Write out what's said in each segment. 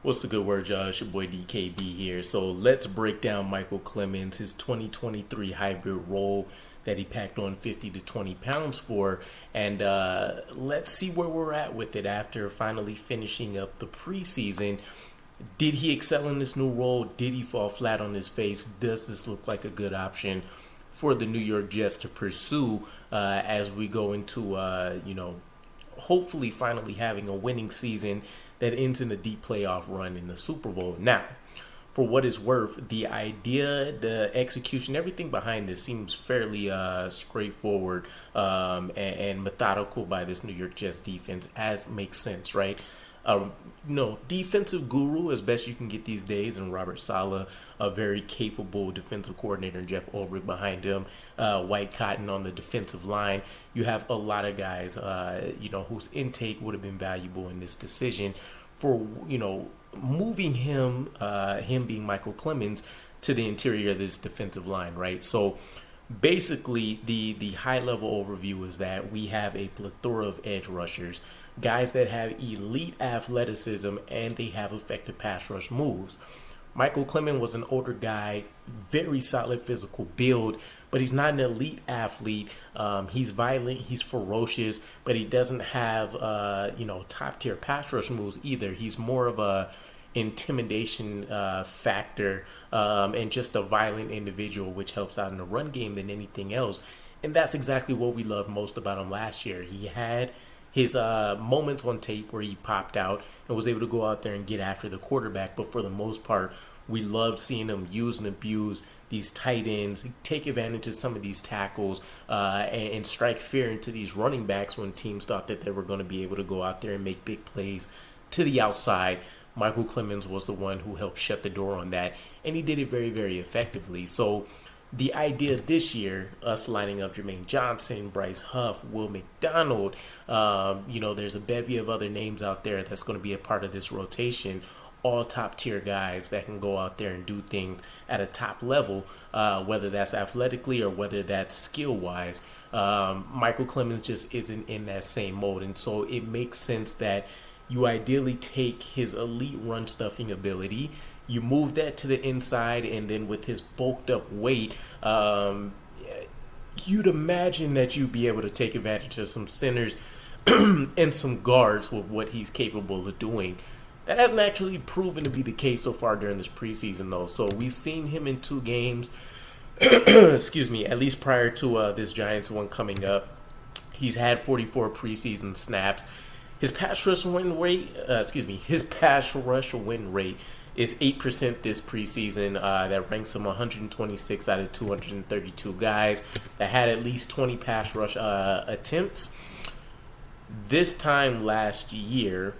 What's the good word, y'all? It's your boy DKB here. So let's break down Michael Clemons, his 2023 hybrid role that he packed on 50 to 20 pounds for. And let's see where we're at with it after finally finishing up the preseason. Did he excel in this new role? Did he fall flat on his face? Does this look like a good option for the New York Jets to pursue as we go into, hopefully finally having a winning season that ends in a deep playoff run in the Super Bowl? Now, for what it's worth, the idea, the execution, everything behind this seems fairly straightforward and methodical by this New York Jets defense, as makes sense, right? Defensive guru as best you can get these days, and Robert Saleh, a very capable defensive coordinator, and Jeff Ulbrich behind him, White Cotton on the defensive line. You have a lot of guys, whose intake would have been valuable in this decision for, moving him being Michael Clemons, to the interior of this defensive line, right? So basically, the high-level overview is that we have a plethora of edge rushers, guys that have elite athleticism, and they have effective pass rush moves. Michael Clemons was an older guy, very solid physical build, but he's not an elite athlete. He's violent, he's ferocious, but he doesn't have, top-tier pass rush moves either. He's more of a intimidation factor and just a violent individual, which helps out in the run game than anything else. And that's exactly what we loved most about him last year. He had his moments on tape where he popped out and was able to go out there and get after the quarterback, but for the most part, we loved seeing him use and abuse these tight ends, take advantage of some of these tackles, and strike fear into these running backs when teams thought that they were going to be able to go out there and make big plays to the outside. Michael Clemons was the one who helped shut the door on that, and he did it very, very effectively. So the idea this year, us lining up Jermaine Johnson, Bryce Huff, Will McDonald, there's a bevy of other names out there that's going to be a part of this rotation, all top-tier guys that can go out there and do things at a top level, whether that's athletically or whether that's skill-wise. Michael Clemons just isn't in that same mode, and so it makes sense that you ideally take his elite run-stuffing ability, you move that to the inside, and then with his bulked-up weight, you'd imagine that you'd be able to take advantage of some centers and some guards with what he's capable of doing. That hasn't actually proven to be the case so far during this preseason, though. So we've seen him in 2 games, at least prior to this Giants one coming up. He's had 44 preseason snaps. His pass rush win rate, is 8% this preseason. That ranks him 126 out of 232 guys that had at least 20 pass rush attempts. This time last year,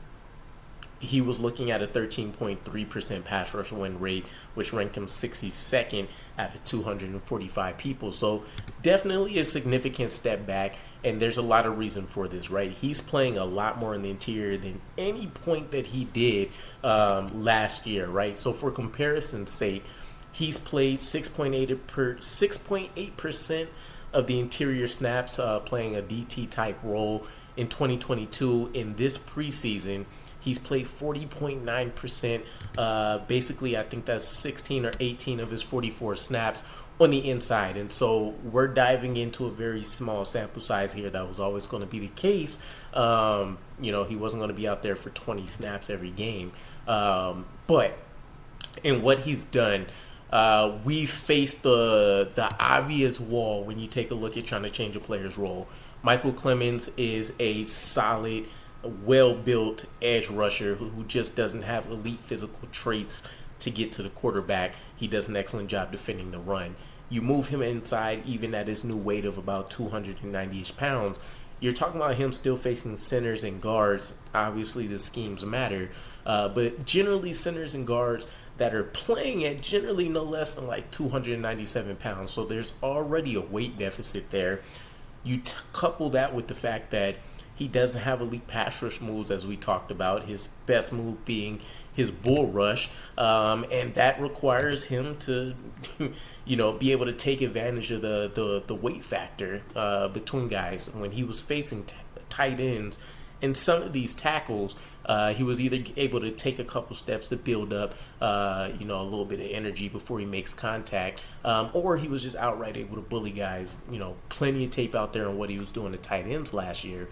he was looking at a 13.3% pass rush win rate, which ranked him 62nd out of 245 people. So definitely a significant step back, and there's a lot of reason for this, right? He's playing a lot more in the interior than any point that he did last year, right? So for comparison's sake, he's played 6.8% of the interior snaps, playing a DT type role in 2022. In this preseason, he's played 40.9%. Basically, I think that's 16 or 18 of his 44 snaps on the inside. And so we're diving into a very small sample size here. That was always going to be the case. He wasn't going to be out there for 20 snaps every game. But in what he's done, we faced the obvious wall when you take a look at trying to change a player's role. Michael Clemons is a solid, well-built edge rusher who just doesn't have elite physical traits to get to the quarterback. He does an excellent job defending the run. You move him inside, even at his new weight of about 290-ish pounds, you're talking about him still facing centers and guards. Obviously, the schemes matter, but generally centers and guards that are playing at generally no less than like 297 pounds. So there's already a weight deficit there. You couple that with the fact that he doesn't have elite pass rush moves, as we talked about, his best move being his bull rush, and that requires him to, be able to take advantage of the weight factor between guys. When he was facing tight ends And some of these tackles, he was either able to take a couple steps to build up, a little bit of energy before he makes contact, or he was just outright able to bully guys. Plenty of tape out there on what he was doing to tight ends last year.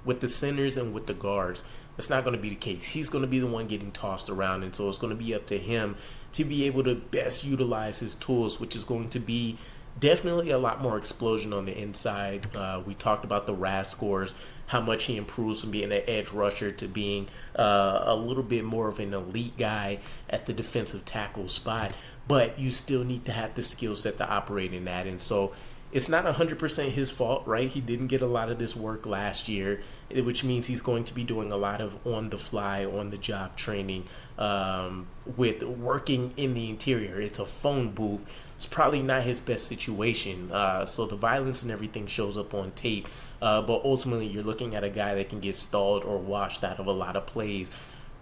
With the centers and with the guards, that's not going to be the case. He's going to be the one getting tossed around, and so it's going to be up to him to be able to best utilize his tools, which is going to be definitely a lot more explosion on the inside. We talked about the RAS scores, how much he improves from being an edge rusher to being a little bit more of an elite guy at the defensive tackle spot, but you still need to have the skill set to operate in that. And so it's not 100% his fault, right? He didn't get a lot of this work last year, which means he's going to be doing a lot of on-the-fly, on-the-job training with working in the interior. It's a phone booth. It's probably not his best situation. So the violence and everything shows up on tape. But ultimately, you're looking at a guy that can get stalled or washed out of a lot of plays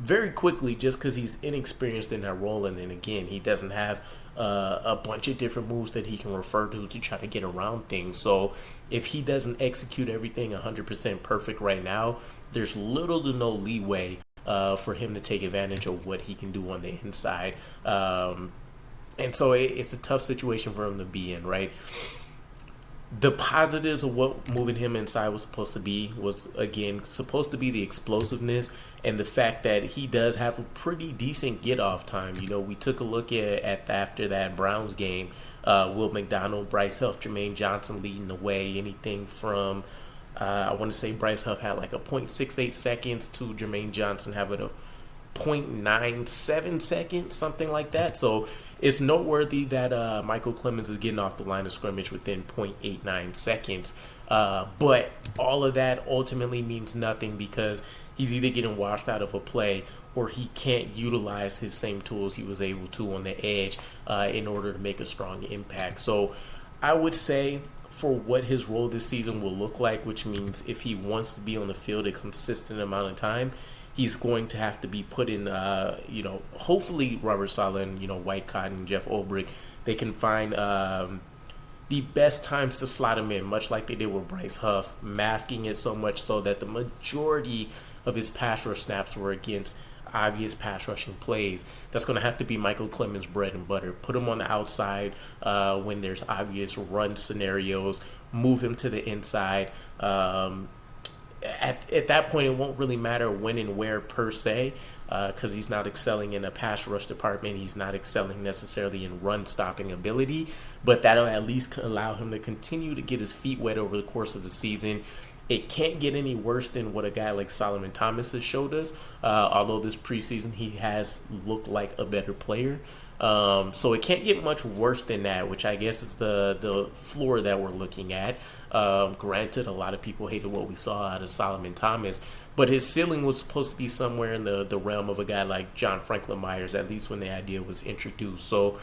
very quickly just because he's inexperienced in that role. And then again, he doesn't have a bunch of different moves that he can refer to try to get around things. So if he doesn't execute everything 100% perfect right now, there's little to no leeway for him to take advantage of what he can do on the inside. And so it's a tough situation for him to be in, right? The positives of what moving him inside was supposed to be was, again, supposed to be the explosiveness and the fact that he does have a pretty decent get-off time. We took a look at after that Browns game, Will McDonald, Bryce Huff, Jermaine Johnson leading the way. Anything from, I want to say Bryce Huff had like a 0.68 seconds to Jermaine Johnson having a 0.97 seconds, something like that. So it's noteworthy that Michael Clemons is getting off the line of scrimmage within 0.89 seconds. But all of that ultimately means nothing because he's either getting washed out of a play or he can't utilize his same tools he was able to on the edge in order to make a strong impact. So I would say for what his role this season will look like, which means if he wants to be on the field a consistent amount of time, he's going to have to be put in, hopefully Robert Saleh and, White Cotton, Jeff Ulbrich, they can find the best times to slot him in, much like they did with Bryce Huff, masking it so much so that the majority of his pass rush snaps were against obvious pass rushing plays. That's going to have to be Michael Clemens' bread and butter. Put him on the outside when there's obvious run scenarios, move him to the inside. At that point, it won't really matter when and where per se, because he's not excelling in a pass rush department. He's not excelling necessarily in run stopping ability, but that'll at least allow him to continue to get his feet wet over the course of the season. It can't get any worse than what a guy like Solomon Thomas has showed us, although this preseason he has looked like a better player. So it can't get much worse than that, which I guess is the floor that we're looking at. Granted, a lot of people hated what we saw out of Solomon Thomas, but his ceiling was supposed to be somewhere in the realm of a guy like John Franklin Myers, at least when the idea was introduced. So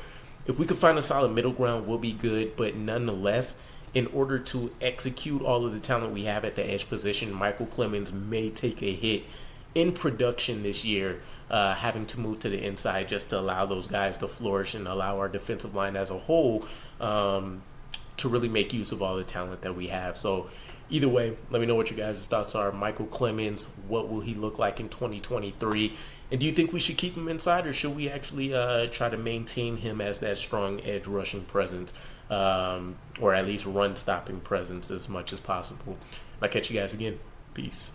if we could find a solid middle ground, we'll be good, but nonetheless, in order to execute all of the talent we have at the edge position, Michael Clemons may take a hit in production this year, having to move to the inside just to allow those guys to flourish and allow our defensive line as a whole to really make use of all the talent that we have. So either way, let me know what your guys' thoughts are. Michael Clemons, what will he look like in 2023? And do you think we should keep him inside, or should we actually try to maintain him as that strong edge rushing presence, or at least run stopping presence as much as possible? I'll catch you guys again. Peace.